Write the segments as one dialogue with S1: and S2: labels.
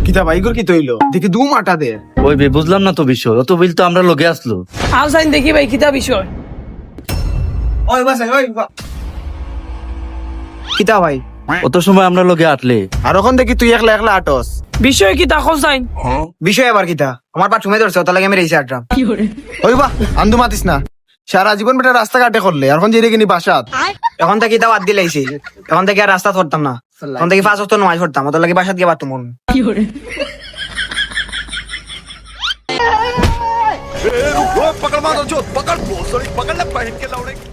S1: কিতা ভাই গর কি তৈলো দেখি দু মাটা দে।
S2: ওই বে বুঝলাম না তো বিষয়, অত বিল তো আমরা লগে আসলো।
S3: আও সাইন দেখি ভাই কিতা বিষয়।
S1: ওই বাসে ওই কিতা ভাই
S2: অত সময় আমরা লগে আটলে
S1: আর ওখান দেখি তুই একলা একলা আটস।
S3: বিষয় কিতা কও সাইন।
S1: বিষয় আবার কিতা আমার পা চুমে ধরছে ওটা লাগে আমি রেইছে আটরাম। ওই বা আন্দু মাতিস না, সারা জীবন বেটা রাস্তা কাটে করলে এখন যে কিনি বাসাত এখন থেকে কিতা বাদ দিলাইছি, এখন থেকে আর রাস্তা ধরতাম না, এখন থেকে 5 ওয়াক্ত নামাজ পড়তাম ওটা লাগে বাসাত গিয়ে বাদ তুমি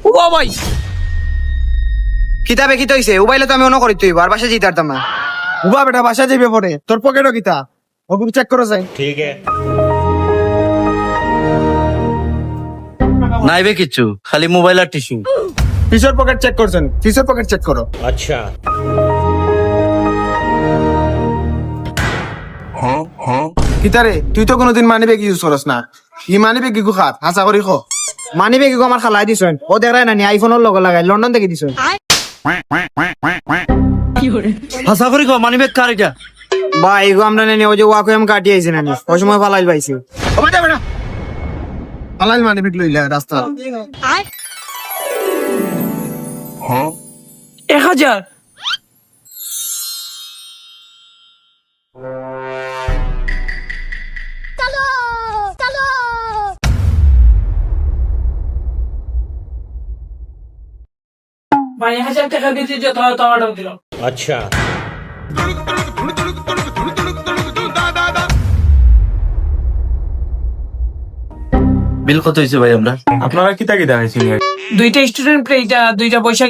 S3: ও ভাই
S1: কিতাবে কি হইছে মোবাইলে তো আমি অন্য করি তুই আর বাসা যেতে পারতাম না। উবা বেটা বাসা যাইবে পরে তোর পকেটও কিতা ওগুলো চেক করো যাই।
S2: নাইবে কিচ্ছু, খালি মোবাইল আর টিস্যু।
S1: পিছর পকেট চেক করছেন, পিছর পকেট চেক করো।
S4: अच्छा
S1: কিতারে তুই তো কোনোদিন মানি ব্যাগ ইউজ করস না, ই মানি ব্যাগ গিগু খাত হাসা করি খো। মানি ব্যাগ গিগু আমার খালাই দিছেন, ও দেখায় না নি আইফোনের লগে লাগাই লন্ডন থেকে দিছেন।
S2: হাসা করি কো মানি ব্যাগ কার এটা?
S1: বা এগো আমরা নেনি ওই যে ওয়াকুয়াম কাটি আইছে নানি ওই সময় ফালাইল পাইছি। ও বেটা বেটা ফালাইল মানি ব্যাগ লইলা রাস্তা।
S3: 1000 ভাই 1000 টাকা দিতে যত অর্ডার দিলাম।
S4: अच्छा
S2: বিল কত হয়েছে ভাই? আমরা
S5: আপনারা কিতা কিতা আইছেন?
S3: দুইটা স্টুডেন্ট প্লেটা, দুইটা বৈশাখ